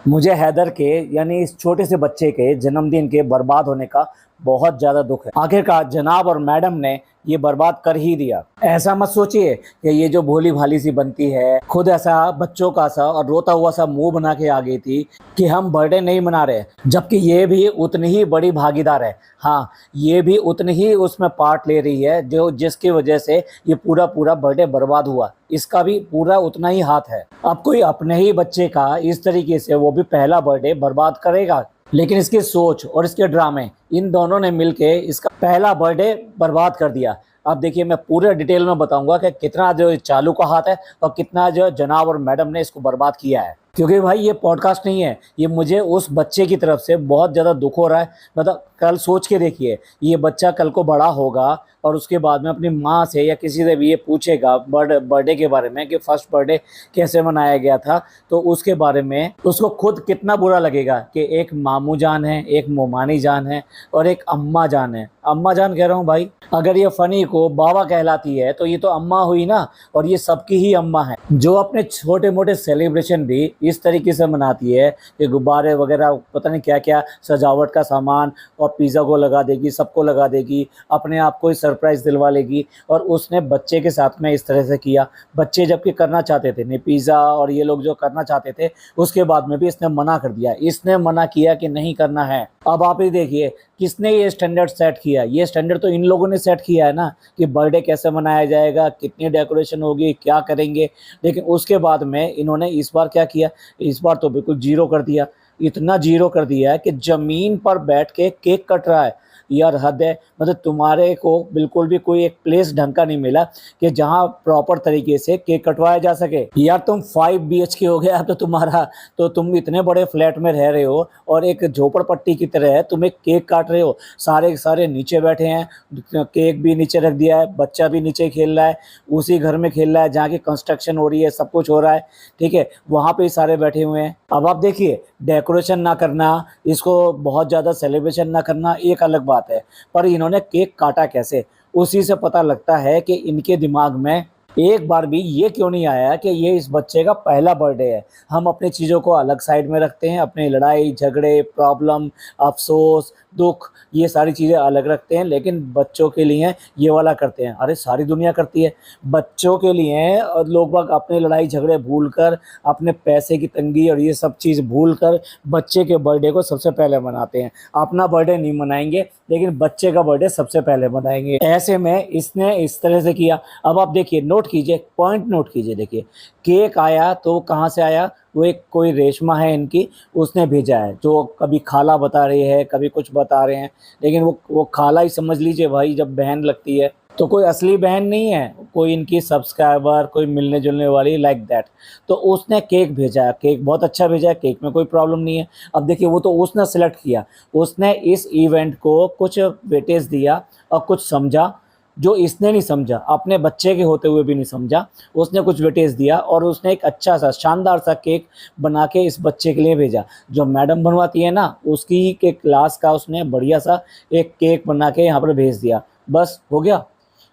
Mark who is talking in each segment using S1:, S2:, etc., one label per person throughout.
S1: मुझे हैदर के यानी इस छोटे से बच्चे के जन्मदिन के बर्बाद होने का बहुत ज़्यादा दुख है। आखिरकार जनाब और मैडम ने ये बर्बाद कर ही दिया। ऐसा मत सोचिए कि ये जो भोली भाली सी बनती है, खुद ऐसा बच्चों का सा और रोता हुआ सा मुंह बना के आ गई थी कि हम बर्थडे नहीं मना रहे, जबकि ये भी उतनी ही बड़ी भागीदार है। हाँ, ये भी उतनी ही उसमें पार्ट ले रही है जो जिसकी वजह से ये पूरा पूरा बर्थडे बर्बाद हुआ। इसका भी पूरा उतना ही हाथ है। अब कोई अपने ही बच्चे का इस तरीके से, वो भी पहला बर्थडे, बर्बाद करेगा? लेकिन इसकी सोच और इसके ड्रामे, इन दोनों ने मिलके इसका पहला बर्थडे बर्बाद कर दिया। अब देखिए, मैं पूरे डिटेल में बताऊंगा कि कितना जो चालू का हाथ है और कितना जो जनाब और मैडम ने इसको बर्बाद किया है। क्योंकि भाई ये पॉडकास्ट नहीं है, ये मुझे उस बच्चे की तरफ से बहुत ज़्यादा दुख हो रहा है। मतलब कल सोच के देखिए, ये बच्चा कल को बड़ा होगा और उसके बाद में अपनी माँ से या किसी से भी ये पूछेगा बर्थडे के बारे में कि फर्स्ट बर्थडे कैसे मनाया गया था, तो उसके बारे में उसको खुद कितना बुरा लगेगा कि एक मामू जान है, एक मोमानी जान है और एक अम्मा जान है। अम्मा जान कह रहा हूँ भाई, अगर ये फनी को बाबा कहलाती है तो ये तो अम्मा हुई ना, और ये सबकी ही अम्मा है, जो अपने छोटे मोटे सेलिब्रेशन भी इस तरीके से मनाती है कि गुब्बारे वगैरह, पता नहीं क्या क्या सजावट का सामान, और पिज़्ज़ा को लगा देगी, सबको लगा देगी, अपने आप को सरप्राइज़ दिलवा लेगी। और उसने बच्चे के साथ में इस तरह से किया। बच्चे जबकि करना चाहते थे नहीं, पिज़्ज़ा और ये लोग जो करना चाहते थे, उसके बाद में भी इसने मना कर दिया। इसने मना किया कि नहीं करना है। अब आप ही देखिए, किसने ये स्टैंडर्ड सेट किया? ये स्टैंडर्ड तो इन लोगों ने सेट किया है ना, कि बर्थडे कैसे मनाया जाएगा, कितनी डेकोरेशन होगी, क्या करेंगे। लेकिन उसके बाद में इन्होंने इस बार क्या किया? इस बार तो बिल्कुल जीरो कर दिया। इतना जीरो कर दिया है कि ज़मीन पर बैठ के केक कट रहा है। यार हद है। मतलब तुम्हारे को बिल्कुल भी कोई एक प्लेस ढंग का नहीं मिला कि जहाँ प्रॉपर तरीके से केक कटवाया जा सके। यार तुम 5 BHK हो गया तो तुम्हारा, तो तुम इतने बड़े फ्लैट में रह रहे हो और एक झोपड़पट्टी की तरह है, तुम एक केक काट रहे हो, सारे सारे नीचे बैठे हैं, केक भी नीचे रख दिया है, बच्चा भी नीचे खेल रहा है, उसी घर में खेल रहा है जहाँ की कंस्ट्रक्शन हो रही है, सब कुछ हो रहा है, ठीक है, वहाँ पे सारे बैठे हुए हैं। अब आप देखिए, डेकोरेशन ना करना, इसको बहुत ज़्यादा सेलिब्रेशन ना करना एक अलग बात है, पर इन्होंने केक काटा कैसे? उसी से पता लगता है कि इनके दिमाग में एक बार भी ये क्यों नहीं आया कि ये इस बच्चे का पहला बर्थडे है। हम अपनी चीज़ों को अलग साइड में रखते हैं, अपनी लड़ाई झगड़े, प्रॉब्लम, अफसोस, दुख, ये सारी चीज़ें अलग रखते हैं, लेकिन बच्चों के लिए ये वाला करते हैं। अरे सारी दुनिया करती है बच्चों के लिए। और लोग बाग अपने लड़ाई झगड़े भूल कर, अपने पैसे की तंगी और ये सब चीज़ भूल कर बच्चे के बर्थडे को सबसे पहले मनाते हैं। अपना बर्थडे नहीं मनाएंगे, लेकिन बच्चे का बर्थडे सबसे पहले मनाएंगे। ऐसे में इसने इस तरह से किया। अब आप देखिए, नोट कीजिए, पॉइंट नोट कीजिए। देखिए, केक आया तो कहाँ से आया? वो एक कोई रेशमा है इनकी, उसने भेजा है, जो कभी खाला बता रही है, कभी कुछ बता रहे हैं, लेकिन वो खाला ही समझ लीजिए भाई, जब बहन लगती है तो कोई असली बहन नहीं है, कोई इनकी सब्सक्राइबर, कोई मिलने जुलने वाली, लाइक दैट। तो उसने केक भेजा है, केक बहुत अच्छा भेजा है, केक में कोई प्रॉब्लम नहीं है। अब देखिए, वो तो उसने सेलेक्ट किया, उसने इस इवेंट को कुछ वेटेज दिया और कुछ समझा जो इसने नहीं समझा, अपने बच्चे के होते हुए भी नहीं समझा। उसने कुछ वेटेज दिया और उसने एक अच्छा सा शानदार सा केक बना के इस बच्चे के लिए भेजा। जो मैडम बनवाती है ना, उसकी ही के क्लास का उसने बढ़िया सा एक केक बना के यहाँ पर भेज दिया, बस हो गया।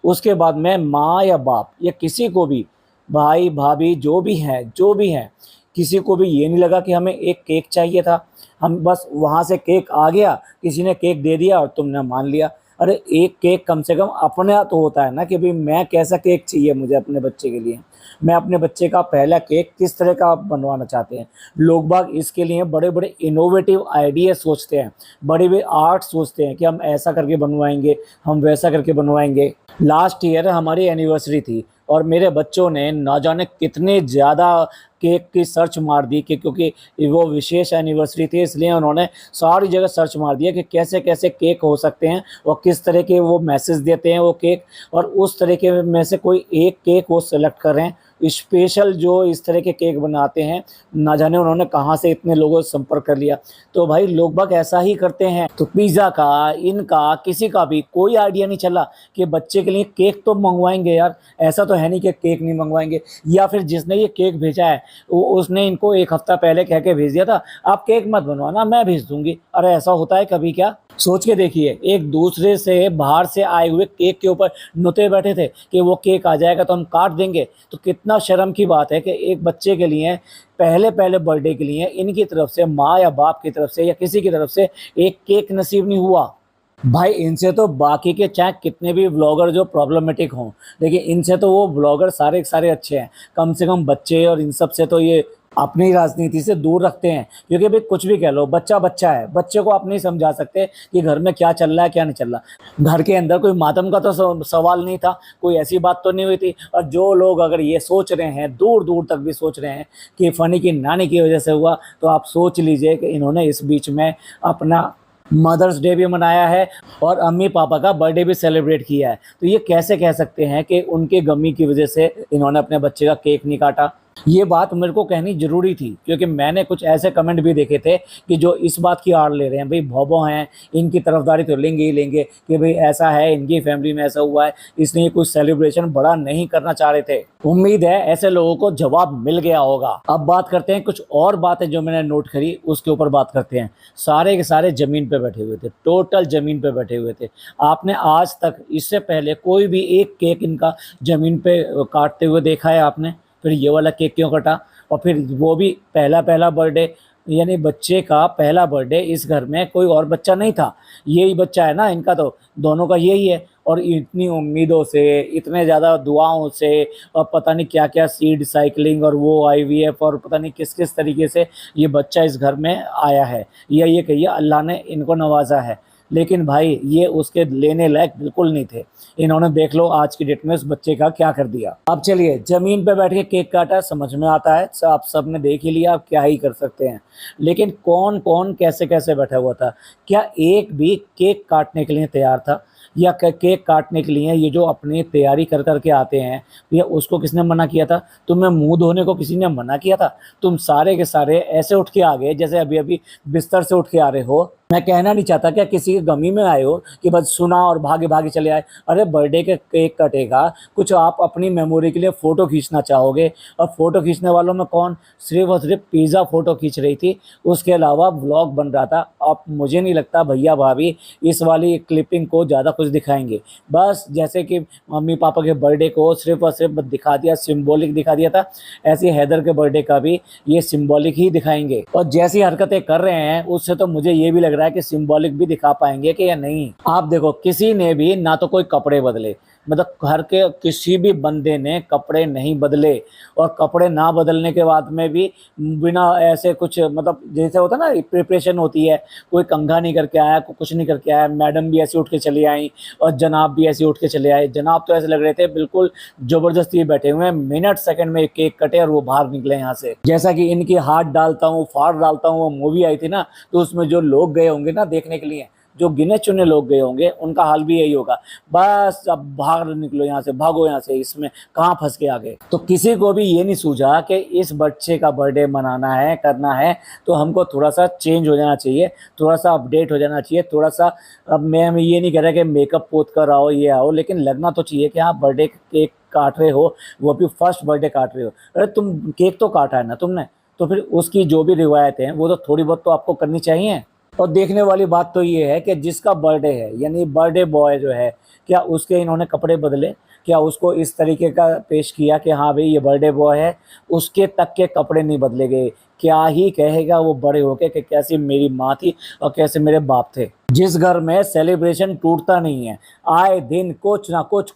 S1: उसके बाद में माँ या बाप या किसी को भी, भाई भाभी जो भी हैं, किसी को भी ये नहीं लगा कि हमें एक केक चाहिए था। हम बस वहाँ से केक आ गया, किसी ने केक दे दिया और तुमने मान लिया। अरे एक केक कम से कम अपने तो होता है ना कि भाई मैं कैसा केक चाहिए मुझे अपने बच्चे के लिए, मैं अपने बच्चे का पहला केक किस तरह का बनवाना चाहते हैं। लोग बाग इसके लिए बड़े बड़े इनोवेटिव आइडिया सोचते हैं, बड़े बड़े आर्ट सोचते हैं कि हम ऐसा करके बनवाएंगे, हम वैसा करके बनवाएंगे। लास्ट ईयर हमारी एनिवर्सरी थी और मेरे बच्चों ने ना जाने कितने ज़्यादा केक की सर्च मार दी, कि क्योंकि वो विशेष एनिवर्सरी थी, इसलिए उन्होंने सारी जगह सर्च मार दिया कि कैसे कैसे केक हो सकते हैं और किस तरह के वो मैसेज देते हैं वो केक, और उस तरह के में से कोई एक केक वो सेलेक्ट कर रहे हैं। स्पेशल जो इस तरह के केक बनाते हैं, ना जाने उन्होंने कहाँ से इतने लोगों से संपर्क कर लिया। तो भाई लोग बाग ऐसा ही करते हैं। तो पिज़्ज़ा का, इनका, किसी का भी कोई आइडिया नहीं चला कि बच्चे के लिए केक तो मंगवाएंगे यार, ऐसा तो है नहीं कि केक नहीं मंगवाएंगे। या फिर जिसने ये केक भेजा है उसने इनको एक हफ्ता पहले कह के भेज दिया था, आप केक मत बनवाना, मैं भेज दूंगी। अरे ऐसा होता है कभी क्या? सोच के देखिए, एक दूसरे से बाहर से आए हुए केक के ऊपर नुते बैठे थे कि वो केक आ जाएगा तो हम काट देंगे। तो कितना शर्म की बात है कि एक बच्चे के लिए पहले-पहले बर्थडे के लिए इनकी तरफ से, माँ या बाप की तरफ से या किसी की तरफ से एक केक नसीब नहीं हुआ। भाई इनसे तो बाकी के चाहे कितने भी व्लॉगर जो प्रॉब्लमेटिक हों, लेकिन इनसे तो वो व्लॉगर सारे के सारे अच्छे हैं। कम से कम बच्चे और इन सब से तो ये अपनी राजनीति से दूर रखते हैं, क्योंकि भाई कुछ भी कह लो, बच्चा बच्चा है, बच्चे को आप नहीं समझा सकते कि घर में क्या चल रहा है क्या नहीं चल रहा। घर के अंदर कोई मातम का तो सवाल नहीं था, कोई ऐसी बात तो नहीं हुई थी। और जो लोग अगर ये सोच रहे हैं, दूर दूर तक भी सोच रहे हैं कि फ़नी की नानी की वजह से हुआ, तो आप सोच लीजिए कि इन्होंने इस बीच में अपना मदर्स डे भी मनाया है और अम्मी पापा का बर्थडे भी सेलिब्रेट किया है। तो ये कैसे कह सकते हैं कि उनके गमी की वजह से इन्होंने अपने बच्चे का केक नहीं काटा। ये बात मेरे को कहनी ज़रूरी थी, क्योंकि मैंने कुछ ऐसे कमेंट भी देखे थे कि जो इस बात की आड़ ले रहे हैं, भाई भौबो हैं, इनकी तरफदारी तो लेंगे ही लेंगे कि भाई ऐसा है, इनकी फैमिली में ऐसा हुआ है, इसलिए कुछ सेलिब्रेशन बड़ा नहीं करना चाह रहे थे। उम्मीद है ऐसे लोगों को जवाब मिल गया होगा। अब बात करते हैं कुछ और बातें जो मैंने नोट करी, उसके ऊपर बात करते हैं। सारे के सारे ज़मीन पे बैठे हुए थे, टोटल ज़मीन पे बैठे हुए थे। आपने आज तक इससे पहले कोई भी एक केक इनका ज़मीन पे काटते हुए देखा है आपने? फिर ये वाला केक क्यों कटा? और फिर वो भी पहला पहला बर्थडे, यानी बच्चे का पहला बर्थडे, इस घर में कोई और बच्चा नहीं था, यही बच्चा है ना इनका, तो दोनों का यही है। और इतनी उम्मीदों से, इतने ज़्यादा दुआओं से, और पता नहीं क्या क्या सीड साइकिलिंग और वो आईवीएफ और पता नहीं किस किस तरीके से ये बच्चा इस घर में आया है, या ये कहिए अल्लाह ने इनको नवाजा है। लेकिन भाई ये उसके लेने लायक बिल्कुल नहीं थे। इन्होंने देख लो आज की डेट में उस बच्चे का क्या कर दिया। अब चलिए, ज़मीन पे बैठ के केक काटा, समझ में आता है, आप सब ने देख ही लिया, आप क्या ही कर सकते हैं। लेकिन कौन कौन कैसे कैसे बैठा हुआ था? क्या एक भी केक काटने के लिए तैयार था? या केक काटने के लिए ये जो अपनी तैयारी कर कर के आते हैं, या उसको किसने मना किया था? तुम्हें मुंह धोने को किसी ने मना किया था? तुम सारे के सारे ऐसे उठ के आ गए जैसे अभी अभी बिस्तर से उठ के आ रहे हो। मैं कहना नहीं चाहता क्या किसी की गमी में आए हो कि बस सुना और भागे भागे चले आए। अरे बर्थडे के केक कटेगा, कुछ आप अपनी मेमोरी के लिए फ़ोटो खींचना चाहोगे, और फ़ोटो खींचने वालों में कौन? सिर्फ और सिर्फ पिज़्ज़ा फ़ोटो खींच रही थी, उसके अलावा व्लॉग बन रहा था। अब मुझे नहीं लगता भैया भाभी इस वाली क्लिपिंग को ज़्यादा कुछ दिखाएंगे। बस जैसे कि मम्मी पापा के बर्थडे को सिर्फ और सिर्फ दिखा दिया, सिम्बॉलिक दिखा दिया था, ऐसे हैदर के बर्थडे का भी ये सिम्बॉलिक ही दिखाएंगे। और जैसी हरकतें कर रहे हैं उससे तो मुझे ये भी लग रहा है कि सिंबॉलिक भी दिखा पाएंगे कि या नहीं। आप देखो, किसी ने भी ना तो कोई कपड़े बदले, मतलब घर के किसी भी बंदे ने कपड़े नहीं बदले, और कपड़े ना बदलने के बाद में भी बिना ऐसे कुछ, मतलब जैसे होता ना प्रिपरेशन होती है, कोई कंघा नहीं करके आया, कोई कुछ नहीं करके आया। मैडम भी ऐसे उठ के चली आई और जनाब भी ऐसे उठ के चले आए। जनाब तो ऐसे लग रहे थे बिल्कुल ज़बरदस्ती बैठे हुए हैं, मिनट सेकंड में केक कटे और वो बाहर निकले यहाँ से। जैसा कि इनकी हाथ डालता हूँ फाड़ डालता हूँ वो मूवी आई थी ना, तो उसमें जो लोग गए होंगे ना देखने के लिए, जो गिने चुने लोग गए होंगे, उनका हाल भी यही होगा। बस अब बाहर निकलो यहाँ से, भागो यहाँ से, इसमें कहाँ फंस के आ गए। तो किसी को भी ये नहीं सूझा कि इस बच्चे का बर्थडे मनाना है, करना है, तो हमको थोड़ा सा चेंज हो जाना चाहिए, थोड़ा सा अपडेट हो जाना चाहिए, थोड़ा सा। अब मैं ये नहीं कह रहा कि मेकअप पोत कर आओ, ये आओ, लेकिन लगना तो चाहिए कि आप बर्थडे केक काट रहे हो, वो भी फर्स्ट बर्थडे काट रहे हो। अरे तुम केक तो काटा है ना तुमने, तो फिर उसकी जो भी रिवायतें हैं वो तो थोड़ी बहुत तो आपको करनी चाहिए। और देखने वाली बात तो ये है कि जिसका बर्थडे है, यानी बर्थडे बॉय जो है, क्या उसके इन्होंने कपड़े बदले? क्या उसको इस तरीके का पेश किया कि हाँ भाई ये बर्थडे बॉय है, उसके तक के कपड़े नहीं बदले गए? क्या ही कहेगा वो बड़े होके कि कैसी मेरी माँ थी और कैसे मेरे बाप थे। जिस घर में सेलिब्रेशन टूटता नहीं है, आए दिन कुछ ना कुछ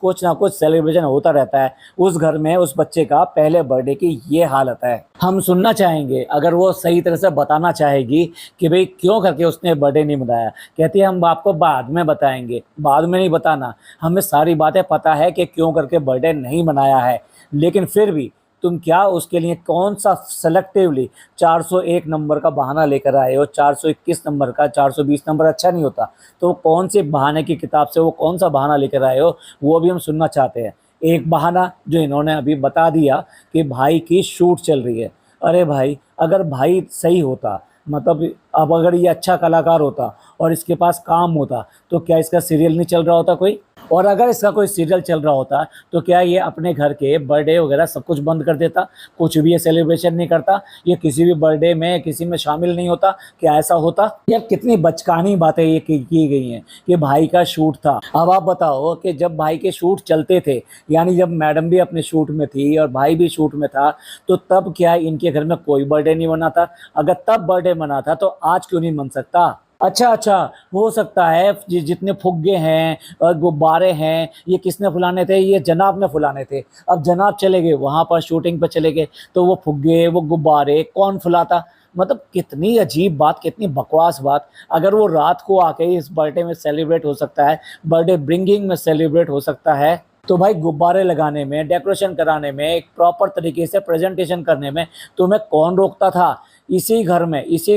S1: सेलिब्रेशन होता रहता है, उस घर में उस बच्चे का पहले बर्थडे की ये हालत है। हम सुनना चाहेंगे अगर वो सही तरह से बताना चाहेगी कि भाई क्यों करके उसने बर्थडे नहीं मनाया। कहती है हम आपको बाद में बताएंगे। बाद में नहीं बताना, हमें सारी बातें पता है कि क्यों करके बर्थडे नहीं मनाया है। लेकिन फिर भी तुम क्या उसके लिए कौन सा सेलेक्टिवली 401 नंबर का बहाना लेकर आए हो? 421 नंबर का, 420 नंबर अच्छा नहीं होता? तो कौन से बहाने की किताब से वो कौन सा बहाना लेकर आए हो, वो भी हम सुनना चाहते हैं। एक बहाना जो इन्होंने अभी बता दिया कि भाई की शूट चल रही है। अरे भाई, अगर भाई सही होता, मतलब अब अगर ये अच्छा कलाकार होता और इसके पास काम होता, तो क्या इसका सीरियल नहीं चल रहा होता कोई? और अगर इसका कोई सीरियल चल रहा होता तो क्या ये अपने घर के बर्थडे वगैरह सब कुछ बंद कर देता, कुछ भी ये सेलिब्रेशन नहीं करता, ये किसी भी बर्थडे में किसी में शामिल नहीं होता? क्या ऐसा होता? यार कितनी बचकानी बातें ये की गई हैं कि भाई का शूट था। अब आप बताओ कि जब भाई के शूट चलते थे, यानी जब मैडम भी अपने शूट में थी और भाई भी शूट में था, तो तब क्या इनके घर में कोई बर्थडे नहीं मना था? अगर तब बर्थडे मना था तो आज क्यों नहीं मन सकता? अच्छा अच्छा, हो सकता है जितने फुग्गे हैं और गुब्बारे हैं ये किसने फुलाने थे? ये जनाब ने फुलाने थे। अब जनाब चले गए वहाँ पर, शूटिंग पर चले गए, तो वो फुग्गे वो गुब्बारे कौन फुलाता? मतलब कितनी अजीब बात, कितनी बकवास बात। अगर वो रात को आके इस बर्थडे में सेलिब्रेट हो सकता है, बर्थडे ब्रिंगिंग में सेलिब्रेट हो सकता है, तो भाई गुब्बारे लगाने में, डेकोरेशन कराने में, एक प्रॉपर तरीके से प्रेजेंटेशन करने में तुम्हें कौन रोकता था? इसी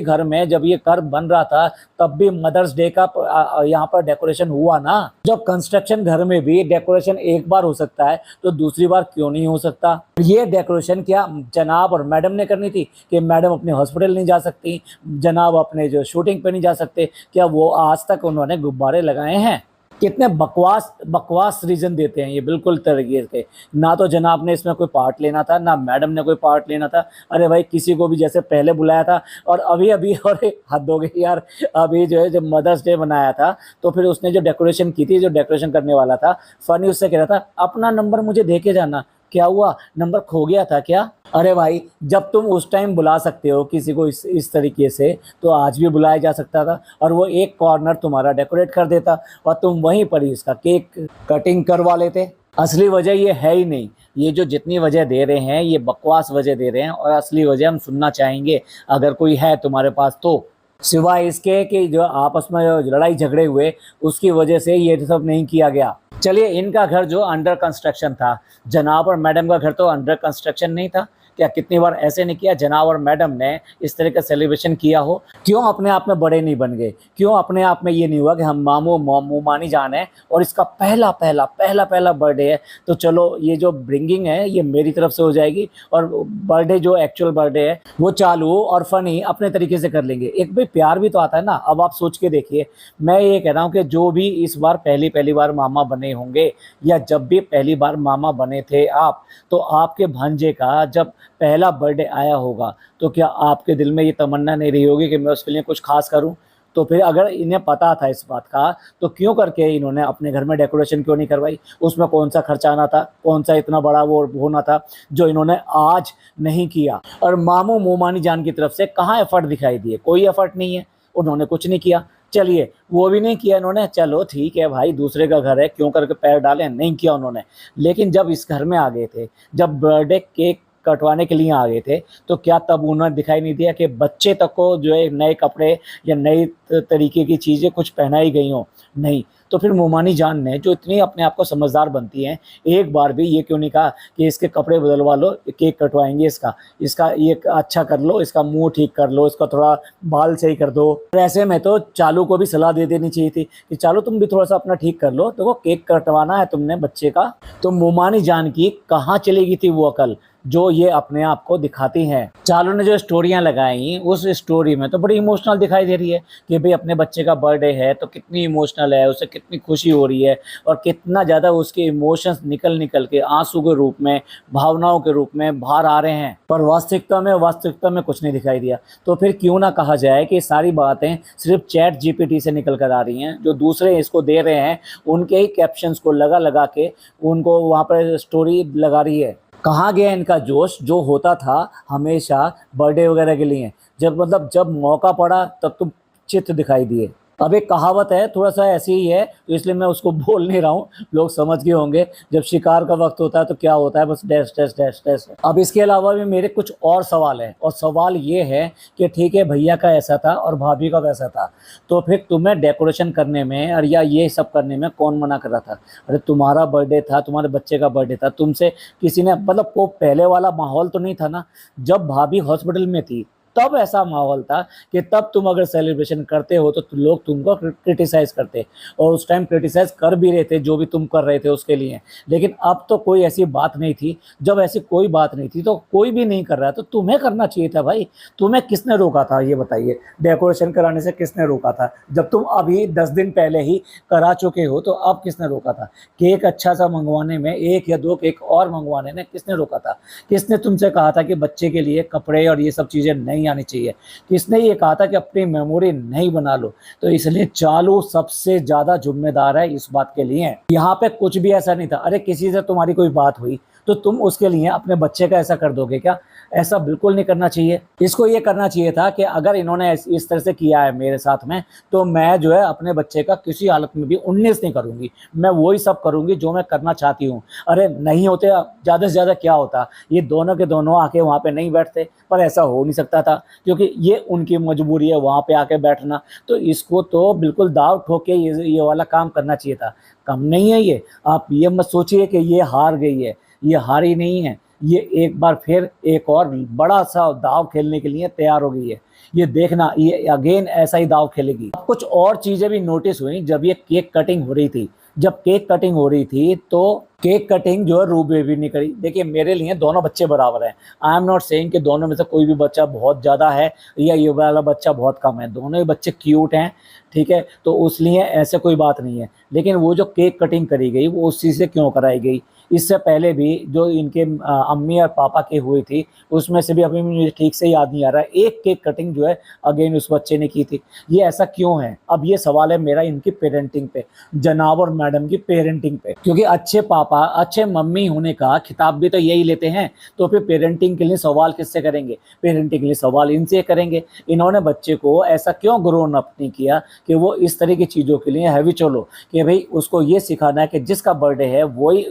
S1: घर में जब ये घर बन रहा था तब भी मदर्स डे का यहाँ पर डेकोरेशन हुआ ना। जब कंस्ट्रक्शन घर में भी डेकोरेशन एक बार हो सकता है तो दूसरी बार क्यों नहीं हो सकता? ये डेकोरेशन क्या जनाब और मैडम ने करनी थी कि मैडम अपने हॉस्पिटल नहीं जा सकती, जनाब अपने जो शूटिंग पे नहीं जा सकते? क्या वो आज तक उन्होंने गुब्बारे लगाए हैं? कितने बकवास बकवास रीजन देते हैं ये, बिल्कुल तरीके के। ना तो जनाब ने इसमें कोई पार्ट लेना था, ना मैडम ने कोई पार्ट लेना था। अरे भाई किसी को भी जैसे पहले बुलाया था और अभी अभी अरे हद हो गई यार। अभी जो है जब मदर्स डे मनाया था तो फिर उसने जो डेकोरेशन की थी, जो डेकोरेशन करने वाला था, फनी उससे कह रहा था अपना नंबर मुझे दे के जाना। क्या हुआ, नंबर खो गया था क्या? अरे भाई जब तुम उस टाइम बुला सकते हो किसी को इस तरीके से, तो आज भी बुलाया जा सकता था और वो एक कॉर्नर तुम्हारा डेकोरेट कर देता और तुम वहीं पर ही इसका केक कटिंग करवा लेते। असली वजह ये है ही नहीं। ये जो जितनी वजह दे रहे हैं ये बकवास वजह दे रहे हैं, और असली वजह हम सुनना चाहेंगे अगर कोई है तुम्हारे पास तो। सिवाय इसके कि जो आपस में जो लड़ाई झगड़े हुए उसकी वजह से ये सब नहीं किया गया। चलिए इनका घर जो अंडर कंस्ट्रक्शन था, जनाब और मैडम का घर तो अंडर कंस्ट्रक्शन नहीं था क्या? कितनी बार ऐसे नहीं किया जनाब और मैडम ने इस तरह का सेलिब्रेशन किया हो? क्यों अपने आप में बड़े नहीं बन गए? क्यों अपने आप में ये नहीं हुआ कि हम मामू मोमानी जान है और इसका पहला पहला पहला पहला बर्थडे है, तो चलो ये जो ब्रिंगिंग है ये मेरी तरफ से हो जाएगी और बर्थडे जो एक्चुअल बर्थडे है वो चालू और फनी अपने तरीके से कर लेंगे। एक भाई प्यार भी तो आता है ना। अब आप सोच के देखिए, मैं ये कह रहा हूँ कि जो भी इस बार पहली बार मामा बने होंगे या जब भी पहली बार मामा बने थे आप, तो आपके भांजे का जब पहला बर्थडे आया होगा तो क्या आपके दिल में ये तमन्ना नहीं रही होगी कि मैं उसके लिए कुछ खास करूं? तो फिर अगर इन्हें पता था इस बात का तो क्यों करके इन्होंने अपने घर में डेकोरेशन क्यों नहीं करवाई? उसमें कौन सा खर्चा आना था, कौन सा इतना बड़ा वो होना था जो इन्होंने आज नहीं किया? और मामू मोमानी जान की तरफ से कहाँ एफर्ट दिखाई दिए? कोई एफर्ट नहीं है, उन्होंने कुछ नहीं किया। चलिए वो भी नहीं किया इन्होंने, चलो ठीक है भाई, दूसरे का घर है क्यों करके पैर डालें, नहीं किया उन्होंने। लेकिन जब इस घर में आ गए थे, जब बर्थडे केक कटवाने के लिए आ गए थे, तो क्या तब उन्होंने दिखाई नहीं दिया कि बच्चे तक को जो है नए कपड़े या नई तरीके की चीज़ें कुछ पहनाई गई हों? नहीं। तो फिर मोमानी जान ने जो इतनी अपने आप को समझदार बनती हैं, एक बार भी ये क्यों नहीं कहा कि इसके कपड़े बदलवा लो, केक कटवाएंगे इसका ये अच्छा कर लो, इसका मुंह ठीक कर लो, इसका थोड़ा बाल सही कर दो। और ऐसे में तो चालू को भी सलाह दे देनी चाहिए थी कि चालू तुम भी थोड़ा सा अपना ठीक कर लो, तो वो केक कटवाना है तुमने बच्चे का। तो मोमानी जान की कहाँ चली गई थी वो अकल जो ये अपने आप को दिखाती हैं? चालू ने जो स्टोरियां लगाई उस स्टोरी में तो बड़ी इमोशनल दिखाई दे रही है कि भाई अपने बच्चे का बर्थडे है तो कितनी इमोशनल है, उसे कितनी खुशी हो रही है और कितना ज़्यादा उसके इमोशंस निकल के आंसू के रूप में, भावनाओं के रूप में बाहर आ रहे हैं। पर वास्तविकता में कुछ नहीं दिखाई दिया। तो फिर क्यों ना कहा जाए कि सारी बातें सिर्फ चैट जीपीटी से निकल कर आ रही हैं, जो दूसरे इसको दे रहे हैं उनके ही कैप्शंस को लगा के उनको वहाँ पर स्टोरी लगा रही है। कहाँ गया इनका जोश जो होता था हमेशा बर्थडे वगैरह के लिए? जब मौका पड़ा तब तुम चित्र दिखाई दिए। अब एक कहावत है, थोड़ा सा ऐसी ही है तो इसलिए मैं उसको बोल नहीं रहा हूँ, लोग समझ गए होंगे। जब शिकार का वक्त होता है तो क्या होता है, बस डैश डैश डैश डैश। अब इसके अलावा भी मेरे कुछ और सवाल हैं, और सवाल ये है कि ठीक है भैया का ऐसा था और भाभी का वैसा था, तो फिर तुम्हें डेकोरेशन करने में और या ये सब करने में कौन मना कर रहा था? अरे तुम्हारा बर्थडे था, तुम्हारे बच्चे का बर्थडे था, तुमसे किसी ने मतलब को पहले वाला माहौल तो नहीं था ना? जब भाभी हॉस्पिटल में थी तब ऐसा माहौल था कि तब तुम अगर सेलिब्रेशन करते हो तो लोग तुमको क्रिटिसाइज करते, और उस टाइम क्रिटिसाइज कर भी रहे थे जो भी तुम कर रहे थे उसके लिए। लेकिन अब तो कोई ऐसी बात नहीं थी। जब ऐसी कोई बात नहीं थी तो कोई भी नहीं कर रहा तो तुम्हें करना चाहिए था भाई। तुम्हें किसने रोका था ये बताइए? डेकोरेशन कराने से किसने रोका था? जब तुम अभी 10 दिन पहले ही करा चुके हो तो अब किसने रोका था? केक अच्छा सा मंगवाने में, 1 या 2 केक और मंगवाने में किसने रोका था? किसने तुमसे कहा था कि बच्चे के लिए कपड़े और ये सब चीज़ें नहीं आनी चाहिए? किसने ये कहा था कि अपनी मेमोरी नहीं बना लो? तो इसलिए चालू सबसे ज़्यादा जिम्मेदार है इस बात के लिए। यहाँ पे कुछ भी ऐसा नहीं था। अरे किसी से तुम्हारी कोई बात हुई तो तुम उसके लिए अपने बच्चे का ऐसा कर दोगे क्या? ऐसा बिल्कुल नहीं करना चाहिए। इसको ये करना चाहिए था कि अगर इन्होंने इस तरह से किया है मेरे साथ में, तो मैं जो है अपने बच्चे का किसी हालत में भी 19 नहीं करूँगी। मैं वही सब करूँगी जो मैं करना चाहती हूँ। अरे नहीं होते, ज़्यादा से ज़्यादा क्या होता, ये दोनों के दोनों आके वहाँ पे नहीं बैठते, पर ऐसा हो नहीं सकता था क्योंकि ये उनकी मजबूरी है वहाँ पे आके बैठना। तो इसको तो बिल्कुल दाव ठोक के ये वाला काम करना चाहिए था। कम नहीं है ये। आप ये मत सोचिए कि ये हार गई है, ये हारी नहीं है। ये एक बार फिर एक और बड़ा सा दाव खेलने के लिए तैयार हो गई है। ये देखना, ये अगेन ऐसा ही दाव खेलेगी। कुछ और चीज़ें भी नोटिस हुई जब ये केक कटिंग हो रही थी। जब केक कटिंग हो रही थी तो केक कटिंग जो है रू बेबी ने करी। देखिए मेरे लिए दोनों बच्चे बराबर हैं। आई एम नॉट सेइंग कि दोनों में से कोई भी बच्चा बहुत ज़्यादा है या ये वाला बच्चा बहुत कम है। दोनों ही बच्चे क्यूट हैं, ठीक है, तो उस लिए ऐसे कोई बात नहीं है। लेकिन वो जो केक कटिंग करी गई वो उस चीज़ से क्यों कराई गई? इससे पहले भी जो इनके अम्मी और पापा की हुई थी उसमें से भी अभी मुझे ठीक से याद नहीं आ रहा है, एक केक कटिंग जो है अगेन उस बच्चे ने की थी। ये ऐसा क्यों है? अब ये सवाल है मेरा इनकी पेरेंटिंग पे, जनाब और मैडम की पेरेंटिंग पे। क्योंकि अच्छे पापा, अच्छे मम्मी होने का खिताब भी तो यही लेते हैं। तो फिर पेरेंटिंग के लिए सवाल किससे करेंगे? पेरेंटिंग के लिए सवाल इनसे करेंगे। इन्होंने बच्चे को ऐसा क्यों ग्रोन अप नहीं किया कि वो इस तरह की चीज़ों के लिए हैवी चलो, कि भाई उसको ये सिखाना है कि जिसका बर्थडे है वही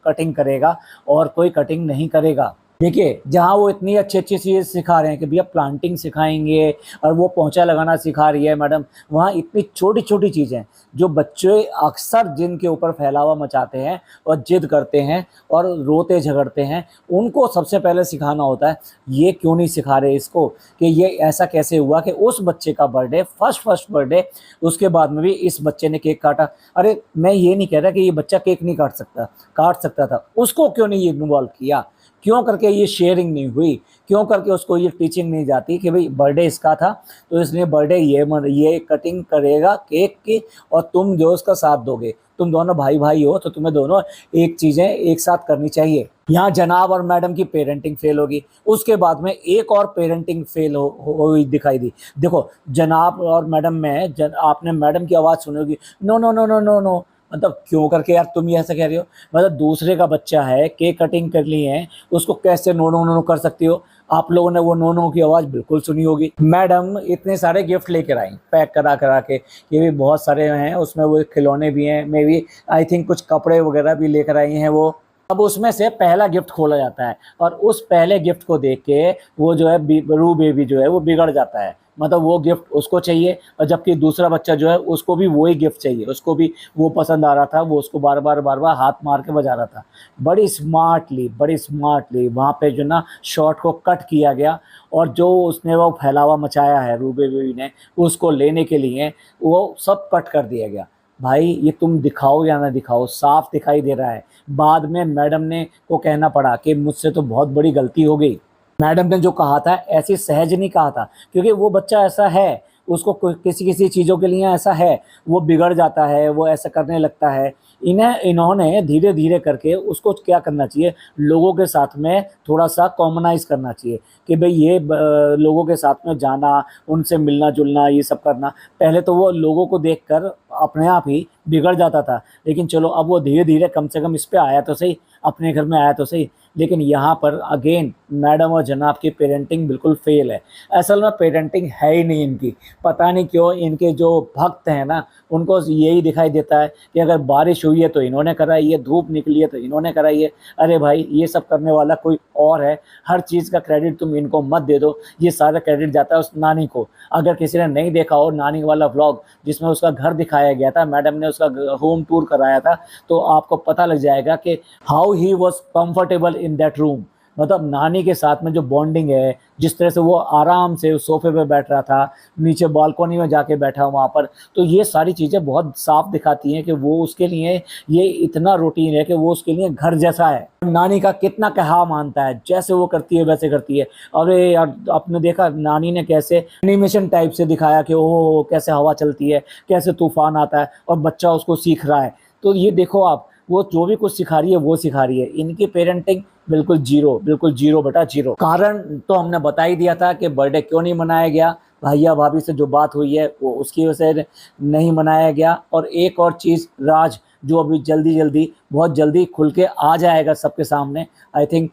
S1: कटिंग करेगा और कोई कटिंग नहीं करेगा। देखिए जहाँ वो इतनी अच्छी चीज़ सिखा रहे हैं कि भैया प्लांटिंग सिखाएंगे और वो पोंछा लगाना सिखा रही है मैडम, वहाँ इतनी छोटी छोटी चीज़ें जो बच्चे अक्सर जिनके ऊपर फैलावा मचाते हैं और जिद करते हैं और रोते झगड़ते हैं, उनको सबसे पहले सिखाना होता है। ये क्यों नहीं सिखा रहे इसको कि ये ऐसा कैसे हुआ कि उस बच्चे का बर्थडे फर्स्ट बर्थडे, उसके बाद में भी इस बच्चे ने केक काटा। अरे मैं ये नहीं कह रहा कि ये बच्चा केक नहीं काट सकता था, उसको क्यों नहीं इन्वॉल्व किया? क्यों करके ये शेयरिंग नहीं हुई? क्यों करके उसको ये टीचिंग नहीं जाती कि भाई बर्थडे इसका था तो इसलिए बर्थडे ये कटिंग करेगा केक की और तुम जो उसका साथ दोगे। तुम दोनों भाई भाई हो तो तुम्हें दोनों एक चीज़ें एक साथ करनी चाहिए। यहाँ जनाब और मैडम की पेरेंटिंग फेल होगी। उसके बाद में एक और पेरेंटिंग फेल हुई दिखाई दी। देखो जनाब और मैडम में आपने मैडम की आवाज़ सुनी होगी, no no no no no no. मतलब क्यों करके यार तुम ये ऐसा कह रही हो? मतलब दूसरे का बच्चा है, केक कटिंग कर ली है, उसको कैसे नो नो नो कर सकती हो? आप लोगों ने वो नो नो की आवाज़ बिल्कुल सुनी होगी। मैडम इतने सारे गिफ्ट लेकर आई पैक करा करा के, ये भी बहुत सारे हैं, उसमें वो खिलौने भी हैं, मे बी आई थिंक कुछ कपड़े वगैरह भी लेकर आई हैं वो। अब उसमें से पहला गिफ्ट खोला जाता है और उस पहले गिफ्ट को देख के वो जो है रू बेबी जो है वो बिगड़ जाता है। मतलब वो गिफ्ट उसको चाहिए और जबकि दूसरा बच्चा जो है उसको भी वही गिफ्ट चाहिए, उसको भी वो पसंद आ रहा था, वो उसको बार बार हाथ मार के बजा रहा था। बड़ी स्मार्टली वहाँ पे जो ना शॉट को कट किया गया और जो उसने वो फैलावा मचाया है रू बेबी ने उसको लेने के लिए, वो सब कट कर दिया गया। भाई ये तुम दिखाओ या ना दिखाओ, साफ दिखाई दे रहा है। बाद में मैडम ने को कहना पड़ा कि मुझसे तो बहुत बड़ी गलती हो गई। मैडम ने जो कहा था ऐसे सहज नहीं कहा था, क्योंकि वो बच्चा ऐसा है, उसको किसी चीज़ों के लिए ऐसा है, वो बिगड़ जाता है, वो ऐसा करने लगता है। इन्होंने धीरे धीरे करके उसको क्या करना चाहिए, लोगों के साथ में थोड़ा सा कॉमनाइज़ करना चाहिए कि भाई ये लोगों के साथ में जाना, उनसे मिलना जुलना, ये सब करना। पहले तो वो लोगों को देखकर अपने आप ही बिगड़ जाता था, लेकिन चलो अब वो धीरे धीरे कम से कम इस पे आया तो सही, अपने घर में आया तो सही। लेकिन यहाँ पर अगेन मैडम और जनाब की पेरेंटिंग बिल्कुल फेल है। असल में पेरेंटिंग है ही नहीं इनकी। पता नहीं क्यों इनके जो भक्त हैं ना, उनको यही दिखाई देता है कि अगर बारिश हुई है तो इन्होंने कराई है, धूप निकली है तो इन्होंने कराई है। अरे भाई ये सब करने वाला कोई और है। हर चीज़ का क्रेडिट तुम इनको मत दे दो, ये सारा क्रेडिट जाता है उस नानी को। अगर किसी ने नहीं देखा हो नानी वाला व्लॉग जिसमें उसका घर दिखाया गया था, मैडम ने उसका होम टूर कराया था, तो आपको पता लग जाएगा कि how he was comfortable in that room. मतलब नानी के साथ में जो बॉन्डिंग है, जिस तरह से वो आराम से उस सोफे पे बैठ रहा था, नीचे बालकनी में जाके बैठा वहाँ पर, तो ये सारी चीज़ें बहुत साफ दिखाती हैं कि वो उसके लिए ये इतना रूटीन है कि वो उसके लिए घर जैसा है। नानी का कितना कहा मानता है, जैसे वो करती है वैसे करती है। अरे यार, आपने देखा नानी ने कैसे एनिमेशन टाइप से दिखाया कि ओह कैसे हवा चलती है, कैसे तूफान आता है, और बच्चा उसको सीख रहा है। तो ये देखो आप, वो जो भी कुछ सिखा रही है वो सिखा रही है। इनकी पेरेंटिंग बिल्कुल जीरो, बिल्कुल जीरो बटा जीरो। कारण तो हमने बता ही दिया था कि बर्थडे क्यों नहीं मनाया गया। भैया भाभी से जो बात हुई है वो उसकी वजह से नहीं मनाया गया। और एक और चीज़, राज जो अभी जल्दी बहुत जल्दी खुल के आ जाएगा सबके सामने। आई थिंक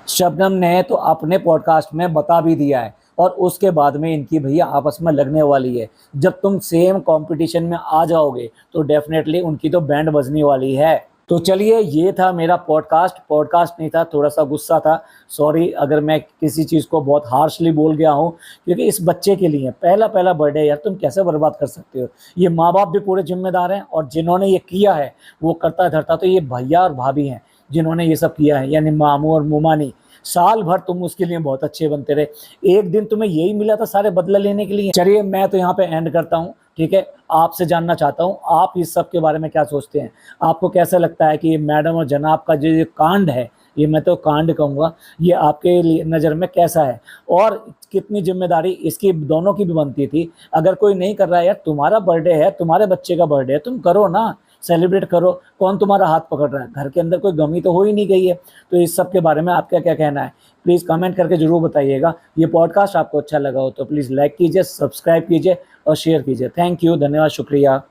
S1: शबनम ने तो अपने पॉडकास्ट में बता भी दिया है, और उसके बाद में इनकी भैया आपस में लगने वाली है। जब तुम सेम कंपटीशन में आ जाओगे तो डेफिनेटली उनकी तो बैंड बजने वाली है। तो चलिए, ये था मेरा पॉडकास्ट नहीं था, थोड़ा सा गुस्सा था। सॉरी अगर मैं किसी चीज़ को बहुत हार्शली बोल गया हूँ, क्योंकि इस बच्चे के लिए पहला बर्थडे यार, तुम कैसे बर्बाद कर सकते हो। ये माँ बाप भी पूरे जिम्मेदार हैं, और जिन्होंने ये किया है वो करता धरता तो ये भैया और भाभी हैं जिन्होंने ये सब किया है, यानी मामू और मुमानी। साल भर तुम उसके लिए बहुत अच्छे बनते रहे, एक दिन तुम्हें यही मिला था सारे बदला लेने के लिए। चलिए मैं तो यहाँ पे एंड करता हूँ, ठीक है। आपसे जानना चाहता हूँ आप इस सब के बारे में क्या सोचते हैं। आपको कैसा लगता है कि ये मैडम और जनाब का जो ये कांड है, ये मैं तो कांड कहूँगा, ये आपके लिए नज़र में कैसा है, और कितनी जिम्मेदारी इसकी दोनों की भी बनती थी। अगर कोई नहीं कर रहा है यार, तुम्हारा बर्थडे है, तुम्हारे बच्चे का बर्थडे है, तुम करो ना, सेलिब्रेट करो। कौन तुम्हारा हाथ पकड़ रहा है, घर के अंदर कोई गमी तो हो ही नहीं गई है। तो इस सब के बारे में आपका क्या कहना है, प्लीज़ कमेंट करके ज़रूर बताइएगा। ये पॉडकास्ट आपको अच्छा लगा हो तो प्लीज़ लाइक कीजिए, सब्सक्राइब कीजिए और शेयर कीजिए। थैंक यू, धन्यवाद, शुक्रिया।